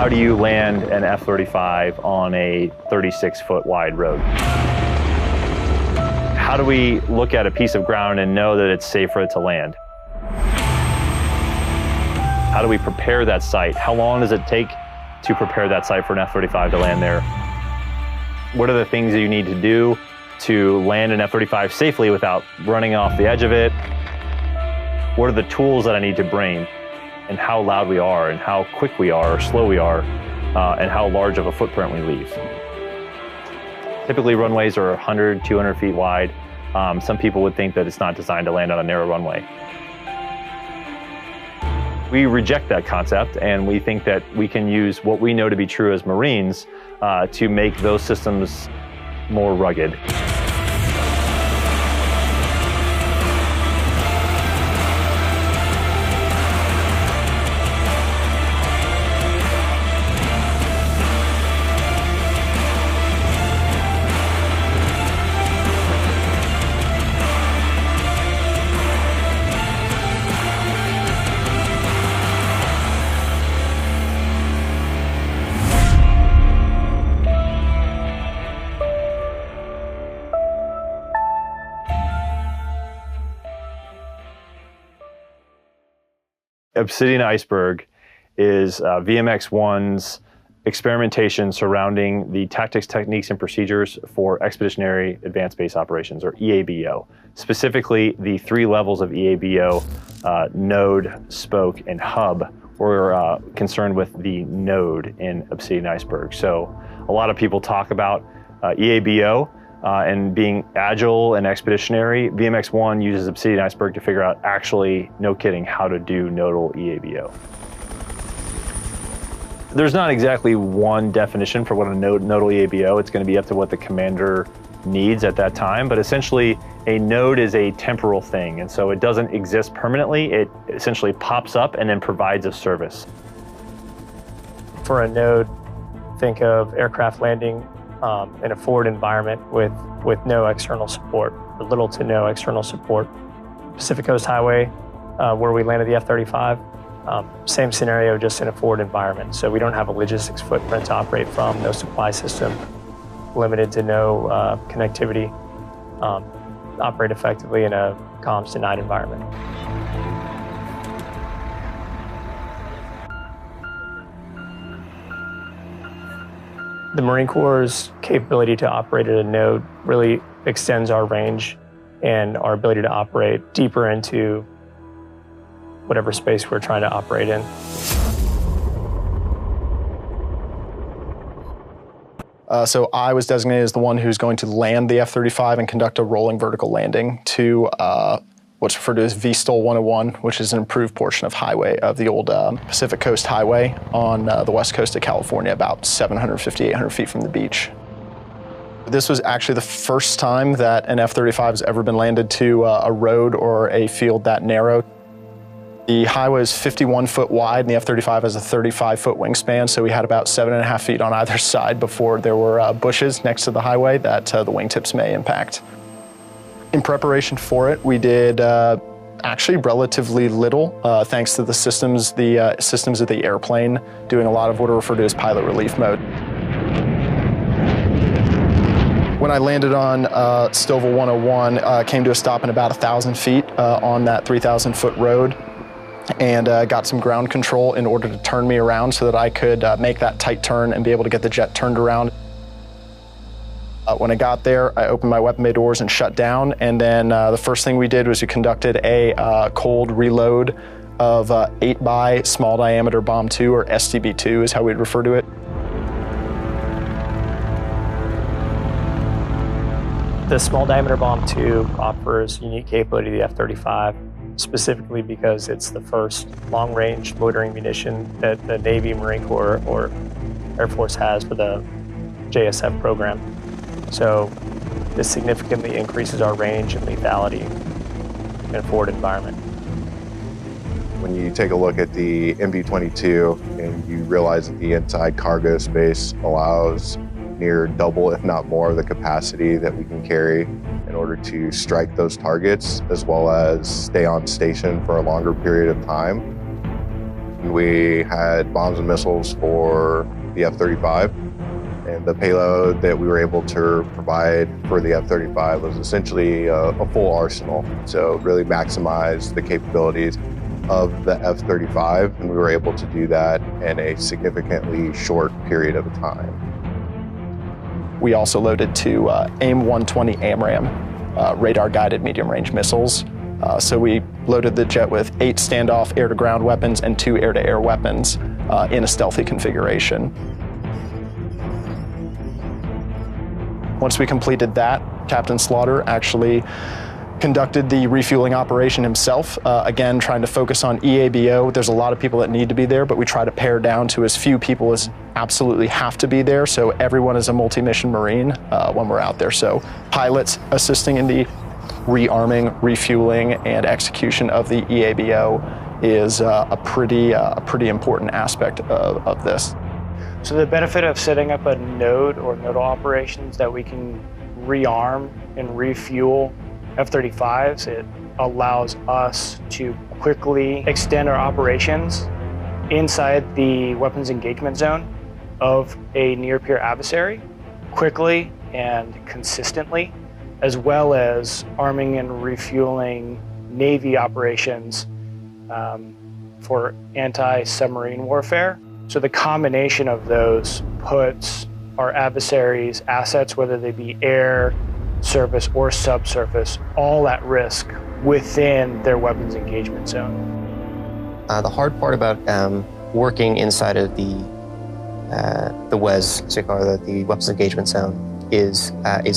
How do you land an F-35 on a 36-foot wide road? How do we look at a piece of ground and know that it's safe for it to land? How do we prepare that site? How long does it take to prepare that site for an F-35 to land there? What are the things that you need to do to land an F-35 safely without running off the edge of it? What are the tools that I need to bring? And how loud we are, and how quick we are, or slow we are, and how large of a footprint we leave. Typically runways are 100, 200 feet wide. Some people would think that it's not designed to land on a narrow runway. We reject that concept, and we think that we can use what we know to be true as Marines to make those systems more rugged. Obsidian Iceberg is VMX-1's experimentation surrounding the tactics, techniques, and procedures for Expeditionary Advanced Base Operations, or EABO. Specifically, the 3 levels of EABO, node, spoke, and hub, were concerned with the node in Obsidian Iceberg. So a lot of people talk about EABO and being agile and expeditionary. VMX-1 uses Obsidian Iceberg to figure out, actually, no kidding, how to do nodal EABO. There's not exactly one definition for what a nodal EABO. It's going to be up to what the commander needs at that time, but essentially a node is a temporal thing, and so it doesn't exist permanently. It essentially pops up and then provides a service. For a node, think of aircraft landing in a forward environment with no external support, or little to no external support. Pacific Coast Highway, where we landed the F-35, same scenario, just in a forward environment. So we don't have a logistics footprint to operate from, no supply system, limited to no connectivity, operate effectively in a comms denied environment. The Marine Corps' capability to operate at a node really extends our range and our ability to operate deeper into whatever space we're trying to operate in. So I was designated as the one who's going to land the F-35 and conduct a rolling vertical landing to what's referred to as VSTOL 101, which is an improved portion of highway of the old Pacific Coast Highway on the west coast of California, about 750, 800 feet from the beach. This was actually the first time that an F-35 has ever been landed to a road or a field that narrow. The highway is 51 foot wide, and the F-35 has a 35-foot wingspan, so we had about 7.5 feet on either side before there were bushes next to the highway that the wingtips may impact. In preparation for it, we did actually relatively little, thanks to the systems of the airplane doing a lot of what are referred to as pilot relief mode. When I landed on Stovall 101, came to a stop in about 1,000 feet on that 3,000-foot road, and got some ground control in order to turn me around so that I could make that tight turn and be able to get the jet turned around. When I got there, I opened my weapon bay doors and shut down, and then the first thing we did was we conducted a cold reload of 8x small diameter bomb 2, or SDB-2 is how we'd refer to it. The small diameter bomb 2 offers unique capability to the F-35, specifically because it's the first long-range loitering munition that the Navy, Marine Corps, or Air Force has for the JSF program. So this significantly increases our range and lethality in a forward environment. When you take a look at the MB-22 and you realize that the inside cargo space allows near double, if not more, the capacity that we can carry in order to strike those targets, as well as stay on station for a longer period of time, We had bombs and missiles for the F-35. And the payload that we were able to provide for the F-35 was essentially a full arsenal. So really maximize the capabilities of the F-35, and we were able to do that in a significantly short period of time. We also loaded two AIM-120 AMRAAM radar-guided medium-range missiles. So we loaded the jet with 8 standoff air-to-ground weapons and 2 air-to-air weapons in a stealthy configuration. Once we completed that, Captain Slaughter actually conducted the refueling operation himself, again, trying to focus on EABO. There's a lot of people that need to be there, but we try to pare down to as few people as absolutely have to be there, so everyone is a multi-mission Marine when we're out there. So pilots assisting in the rearming, refueling, and execution of the EABO is a pretty important aspect of this. So the benefit of setting up a node or nodal operations that we can rearm and refuel F-35s, it allows us to quickly extend our operations inside the weapons engagement zone of a near-peer adversary quickly and consistently, as well as arming and refueling Navy operations for anti-submarine warfare. So the combination of those puts our adversaries' assets, whether they be air, surface, or subsurface, all at risk within their weapons engagement zone. The hard part about working inside of the WEZ, or the weapons engagement zone, is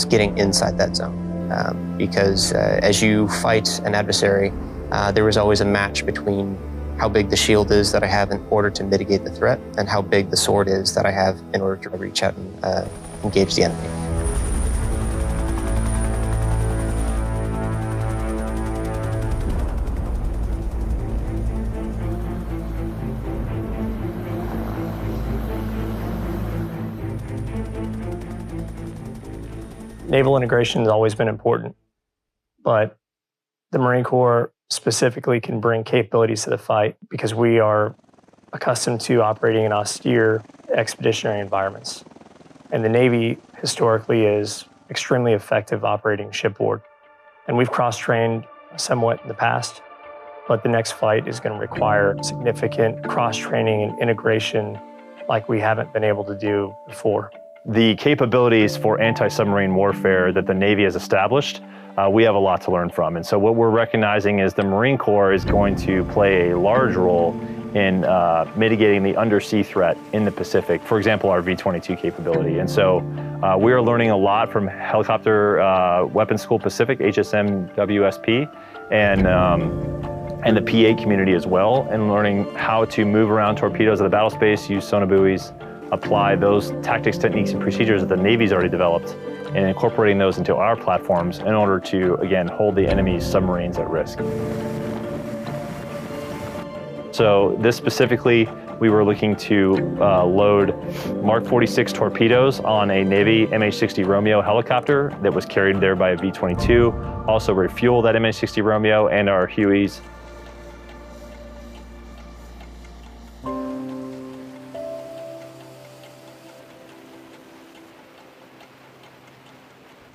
getting inside that zone. Because as you fight an adversary, there is always a match between how big the shield is that I have in order to mitigate the threat, and how big the sword is that I have in order to reach out and engage the enemy. Naval integration has always been important, but the Marine Corps specifically can bring capabilities to the fight because we are accustomed to operating in austere expeditionary environments. And the Navy historically is extremely effective operating shipboard. And we've cross-trained somewhat in the past, but the next fight is going to require significant cross-training and integration like we haven't been able to do before. The capabilities for anti-submarine warfare that the Navy has established, we have a lot to learn from. And so what we're recognizing is the Marine Corps is going to play a large role in mitigating the undersea threat in the Pacific, for example, our V-22 capability. And so we are learning a lot from Helicopter Weapons School Pacific, HSMWSP, and the PA community as well, and learning how to move around torpedoes at the battle space, use sonobuoys, apply those tactics, techniques, and procedures that the Navy's already developed, and incorporating those into our platforms in order to, again, hold the enemy's submarines at risk. So this specifically, we were looking to load Mark 46 torpedoes on a Navy MH-60 Romeo helicopter that was carried there by a V-22, also refuel that MH-60 Romeo and our Hueys.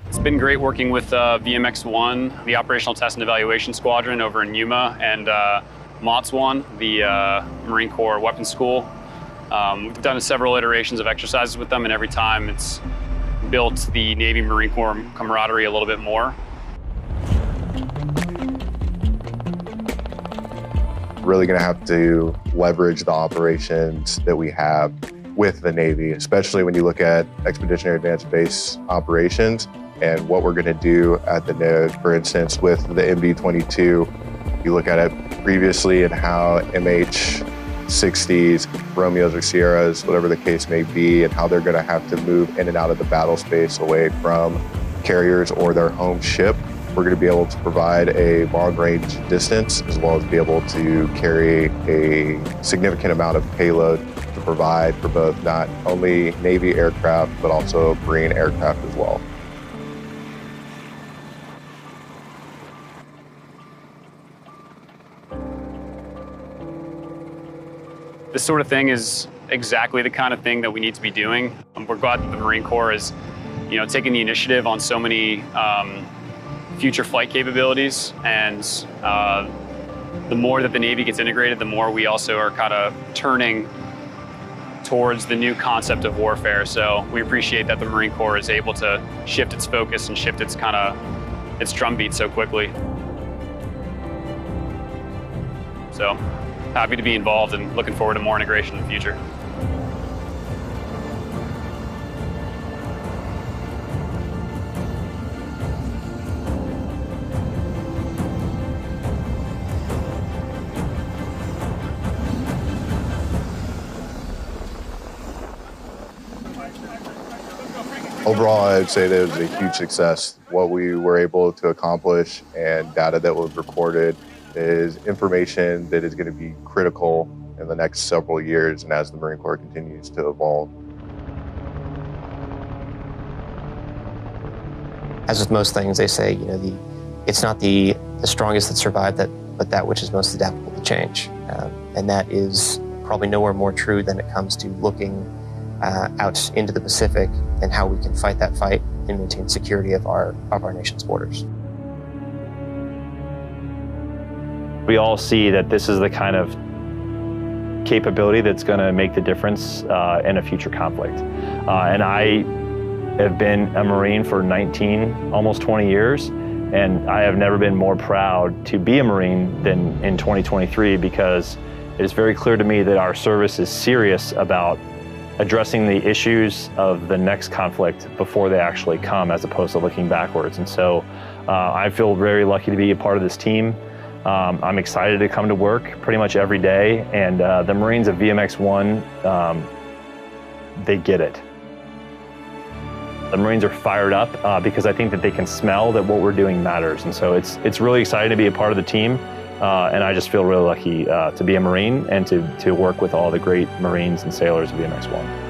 It's been great working with VMX-1, the Operational Test and Evaluation Squadron over in Yuma, and MOTS-1, the Marine Corps Weapons School. We've done several iterations of exercises with them, and every time it's built the Navy Marine Corps camaraderie a little bit more. Really going to have to leverage the operations that we have with the Navy, especially when you look at Expeditionary Advanced Base operations and what we're going to do at the node. For instance, with the MB-22, you look at it previously and how MH-60s, Romeos or Sierras, whatever the case may be, and how they're going to have to move in and out of the battle space away from carriers or their home ship. We're going to be able to provide a long-range distance as well as be able to carry a significant amount of payload to provide for both not only Navy aircraft, but also Marine aircraft as well. this sort of thing is exactly the kind of thing that we need to be doing. We're glad that the Marine Corps is, taking the initiative on so many future flight capabilities, and the more that the Navy gets integrated, the more we also are kind of turning towards the new concept of warfare. So we appreciate that the Marine Corps is able to shift its focus and shift its drumbeat so quickly. So happy to be involved and looking forward to more integration in the future. Overall, I'd say that it was a huge success. What we were able to accomplish and data that was recorded is information that is going to be critical in the next several years and as the Marine Corps continues to evolve. As with most things, they say, it's not the strongest that survive, but that which is most adaptable to change. And that is probably nowhere more true than it comes to looking out into the Pacific and how we can fight that fight and maintain security of our nation's borders. We all see that this is the kind of capability that's going to make the difference in a future conflict. And I have been a Marine for 19, almost 20 years, and I have never been more proud to be a Marine than in 2023, because it is very clear to me that our service is serious about addressing the issues of the next conflict before they actually come, as opposed to looking backwards. And so I feel very lucky to be a part of this team. I'm excited to come to work pretty much every day, and the Marines of VMX-1, they get it. The Marines are fired up because I think that they can smell that what we're doing matters. And so it's really exciting to be a part of the team, and I just feel really lucky to be a Marine and to work with all the great Marines and sailors of VMX-1.